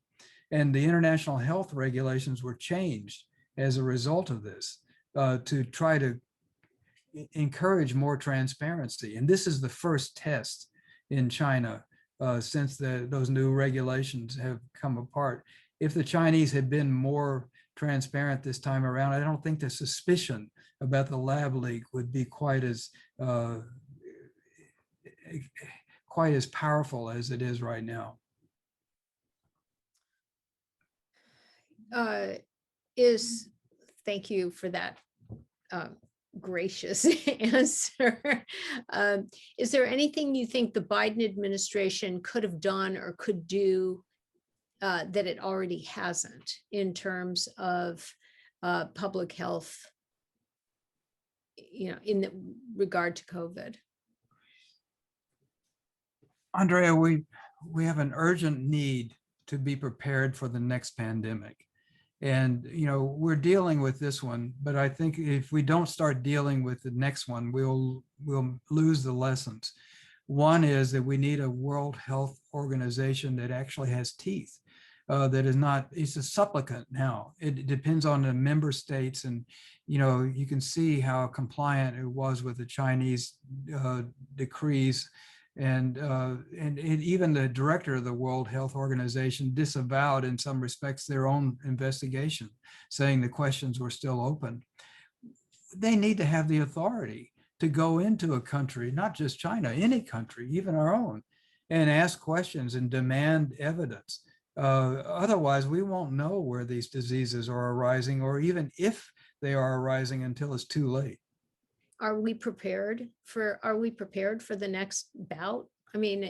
And the international health regulations were changed as a result of this to try to encourage more transparency. And this is the first test in China since those new regulations have come apart. If the Chinese had been more transparent this time around, I don't think the suspicion about the lab leak would be quite as powerful as it is right now. Thank you for that gracious answer. Is there anything you think the Biden administration could have done or could do that it already hasn't in terms of public health, in regard to COVID? Andrea, we have an urgent need to be prepared for the next pandemic. And, we're dealing with this one, but I think if we don't start dealing with the next one, we'll lose the lessons. One is that we need a World Health Organization that actually has teeth, that is not, it's a supplicant now. It depends on the member states, and, you can see how compliant it was with the Chinese decrees. And even the director of the World Health Organization disavowed, in some respects, their own investigation, saying the questions were still open. They need to have the authority to go into a country, not just China, any country, even our own, and ask questions and demand evidence. Otherwise, we won't know where these diseases are arising, or even if they are arising, until it's too late. Are we prepared for the next bout? I mean,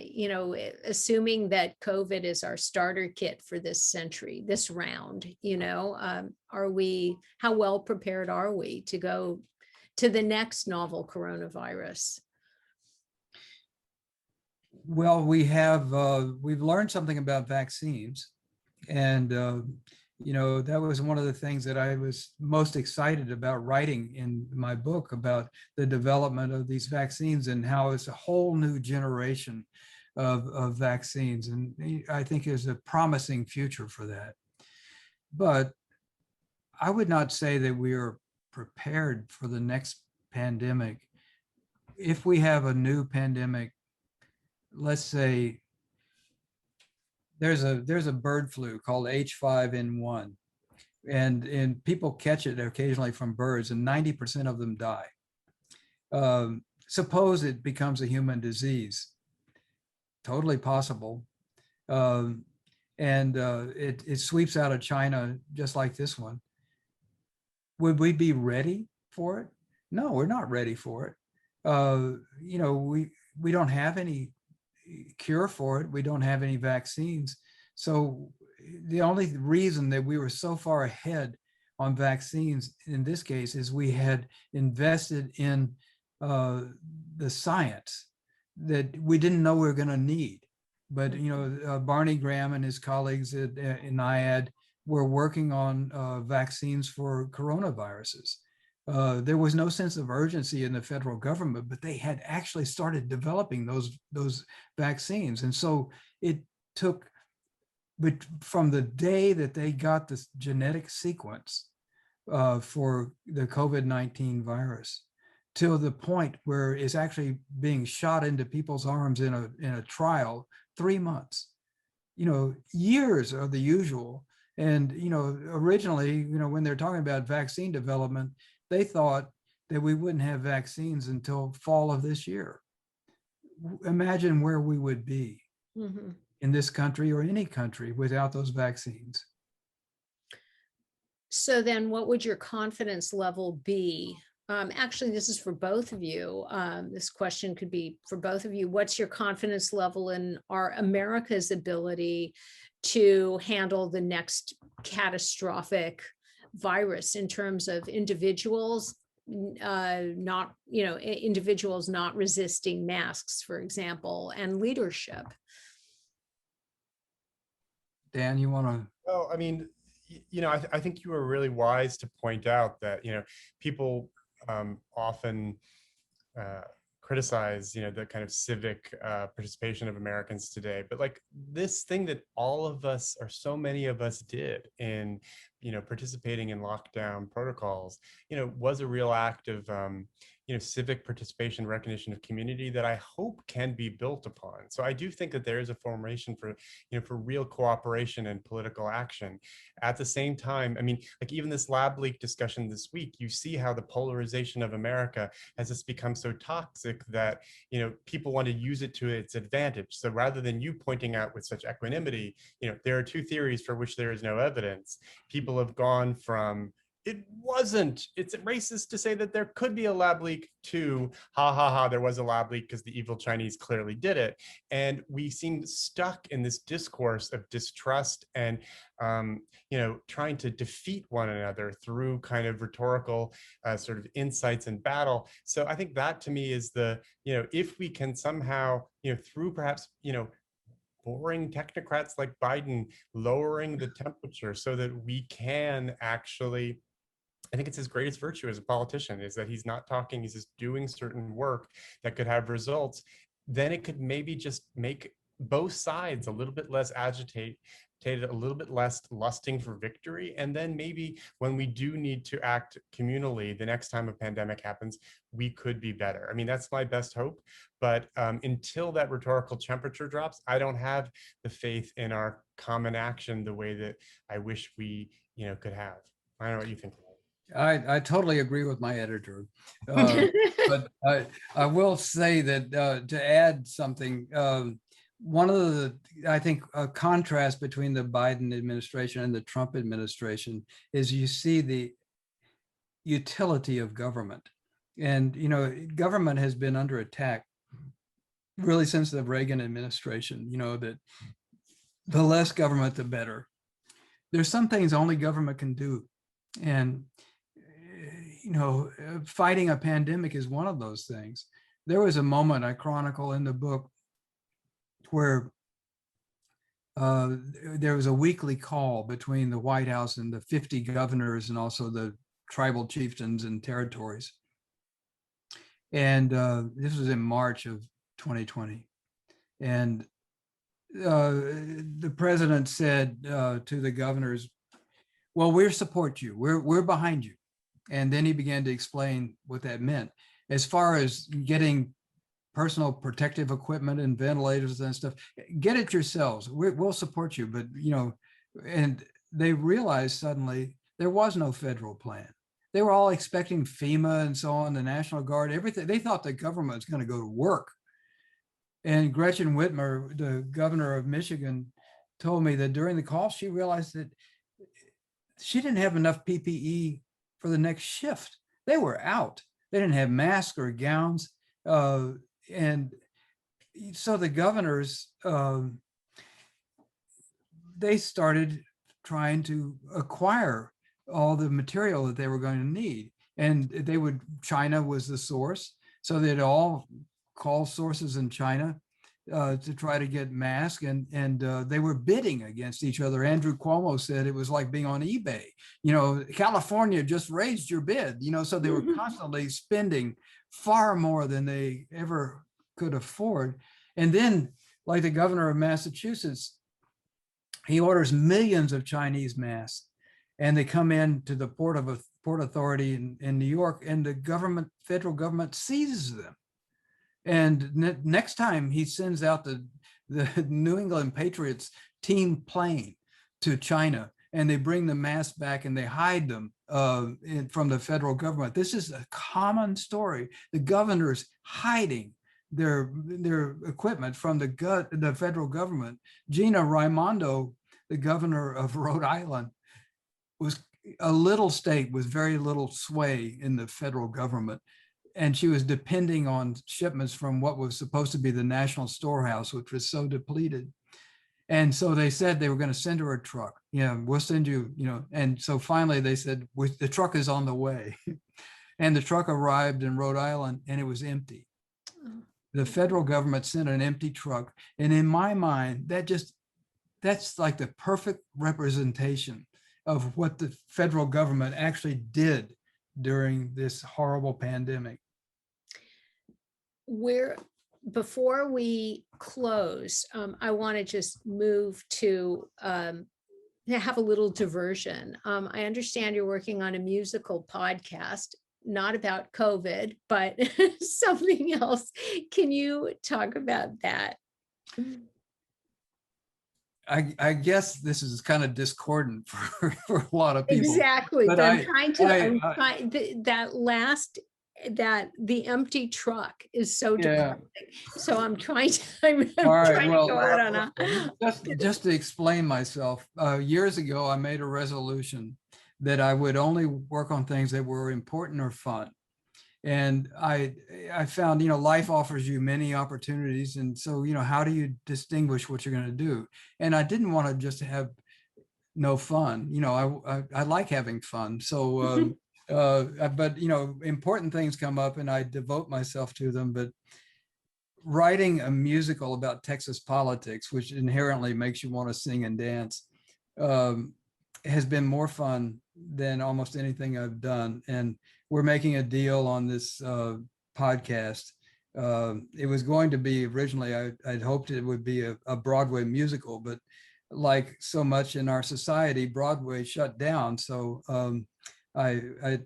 assuming that COVID is our starter kit for this century, this round, how well prepared are we to go to the next novel coronavirus? Well, we've learned something about vaccines, and that was one of the things that I was most excited about writing in my book about the development of these vaccines and how it's a whole new generation of vaccines, and I think there's a promising future for that. But I would not say that we are prepared for the next pandemic. If we have a new pandemic, let's say there's a bird flu called H5N1, and people catch it occasionally from birds, and 90% of them die. Suppose it becomes a human disease, totally possible. And it sweeps out of China just like this one. Would we be ready for it? No, we're not ready for it. We don't have any cure for it. We don't have any vaccines. So the only reason that we were so far ahead on vaccines in this case is we had invested in the science that we didn't know we were going to need. But Barney Graham and his colleagues at NIAID were working on vaccines for coronaviruses. There was no sense of urgency in the federal government, but they had actually started developing those vaccines. And so it took, but from the day that they got this genetic sequence for the COVID-19 virus till the point where it's actually being shot into people's arms in a trial, 3 months. Years are the usual. And originally, when they're talking about vaccine development, they thought that we wouldn't have vaccines until fall of this year. Imagine where we would be in this country or any country without those vaccines. So then what would your confidence level be? Actually, this is for both of you. This question could be for both of you. What's your confidence level in our America's ability to handle the next catastrophic virus in terms of individuals individuals not resisting masks, for example, and leadership? Dan, you want to? Well, I mean, I think you were really wise to point out that, people often criticize, the kind of civic participation of Americans today. But like this thing that all of us, or so many of us, did in, participating in lockdown protocols, was a real act of, civic participation, recognition of community that I hope can be built upon. So I do think that there is a formation for, for real cooperation and political action. At the same time, I mean, like even this lab leak discussion this week, you see how the polarization of America has just become so toxic that, people want to use it to its advantage. So rather than you pointing out with such equanimity, there are two theories for which there is no evidence. People have gone from, it's racist to say that there could be a lab leak to, there was a lab leak because the evil Chinese clearly did it. And we seem stuck in this discourse of distrust and, trying to defeat one another through kind of rhetorical sort of insights and battle. So I think that to me is the, if we can somehow, through perhaps, boring technocrats like Biden, lowering the temperature so that we can actually, I think it's his greatest virtue as a politician, is that he's not talking, he's just doing certain work that could have results. Then it could maybe just make both sides a little bit less agitated, a little bit less lusting for victory. And then maybe when we do need to act communally, the next time a pandemic happens, we could be better. I mean, that's my best hope. But until that rhetorical temperature drops, I don't have the faith in our common action the way that I wish we, could have. I don't know what you think. I totally agree with my editor, but I will say that to add something, one of the, I think, a contrast between the Biden administration and the Trump administration is you see the utility of government. And, government has been under attack really since the Reagan administration, that the less government, the better. There's some things only government can do. And fighting a pandemic is one of those things. There was a moment I chronicle in the book where there was a weekly call between the White House and the 50 governors and also the tribal chieftains and territories. And this was in March of 2020. And the president said to the governors, well, we'll support you. We're behind you. And then he began to explain what that meant. As far as getting personal protective equipment and ventilators and stuff, get it yourselves. We'll support you. But, you know, and they realized suddenly there was no federal plan. They were all expecting FEMA and so on, the National Guard, everything. They thought the government was going to go to work. And Gretchen Whitmer, the governor of Michigan, told me that during the call, she realized that she didn't have enough PPE for the next shift. They were out. They didn't have masks or gowns. And so the governors, they started trying to acquire all the material that they were going to need. And China was the source. So they'd all call sources in China to try to get masks, and they were bidding against each other. Andrew Cuomo said it was like being on eBay. You know, California just raised your bid, you know, so they were constantly spending far more than they ever could afford. And then, like the governor of Massachusetts, he orders millions of Chinese masks, and they come in to the Port Authority in New York, and the federal government seizes them. And next time he sends out the New England Patriots team plane to China, and they bring the masks back and they hide them from the federal government. This is a common story. The governors hiding their equipment from the federal government. Gina Raimondo, the governor of Rhode Island, was a little state with very little sway in the federal government. And she was depending on shipments from what was supposed to be the national storehouse, which was so depleted. And so they said they were going to send her a truck. Yeah, we'll send you, you know. And so finally they said, the truck is on the way. And the truck arrived in Rhode Island and it was empty. The federal government sent an empty truck. And in my mind, that's like the perfect representation of what the federal government actually did during this horrible pandemic. Before we close, I want to just move to have a little diversion. I understand you're working on a musical podcast, not about COVID, but something else. Can you talk about that? I guess this is kind of discordant for a lot of people. Exactly, but I'm trying the empty truck is so depressing. So I'm trying to go out on a. Just to explain myself, years ago, I made a resolution that I would only work on things that were important or fun. And I found, you know, life offers you many opportunities. And so, you know, how do you distinguish what you're going to do? And I didn't want to just have no fun. You know, I like having fun. So, but, you know, important things come up and I devote myself to them. But writing a musical about Texas politics, which inherently makes you want to sing and dance, has been more fun than almost anything I've done. And we're making a deal on this podcast. It was going to be originally, I'd hoped it would be a Broadway musical, but like so much in our society, Broadway shut down. So I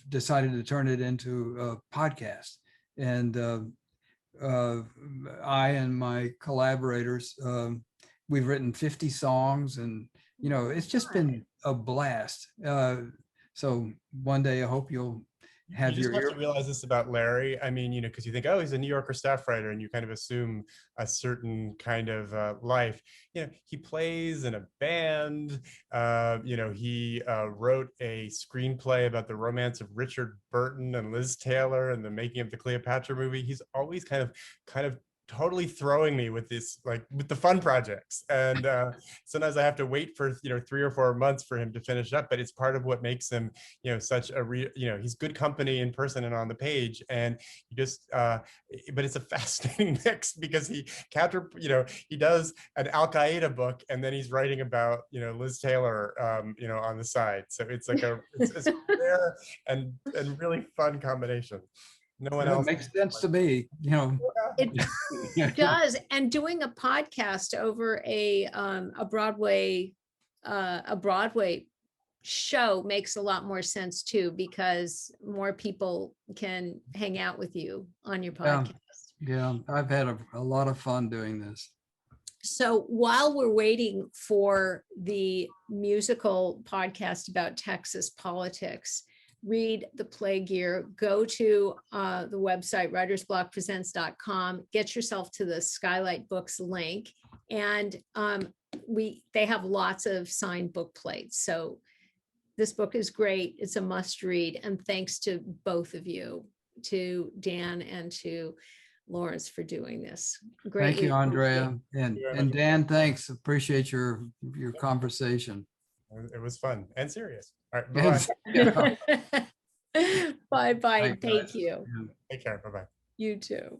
decided to turn it into a podcast. And I and my collaborators, we've written 50 songs, and you know, it's just been a blast. So one day I hope you'll have you just have to realize this about Larry. I mean, you know, because you think, oh, he's a New Yorker staff writer, and you kind of assume a certain kind of life. You know, he plays in a band. You know, he wrote a screenplay about the romance of Richard Burton and Liz Taylor and the making of the Cleopatra movie. He's always kind of totally throwing me with this, like with the fun projects. And sometimes I have to wait for, 3 or 4 months for him to finish up, but it's part of what makes him, such a he's good company in person and on the page. And you just, but it's a fascinating mix because he he does an Al-Qaeda book and then he's writing about, Liz Taylor, on the side. So it's like it's a rare and really fun combination. No one else makes sense to me, It does. And doing a podcast over a Broadway show makes a lot more sense too, because more people can hang out with you on your podcast. Yeah, I've had a lot of fun doing this. So while we're waiting for the musical podcast about Texas politics, read The Plague Year, go to the website writersblockpresents.com, get yourself to the Skylight Books link, and they have lots of signed book plates. So this book is great. It's a must read. And thanks to both of you, to Dan and to Lawrence, for doing this. Great. Thank you, Andrea. And Dan, thanks. Appreciate your conversation. It was fun and serious. All right. Bye-bye. Bye-bye. Thank you. Take care. Bye-bye. You too.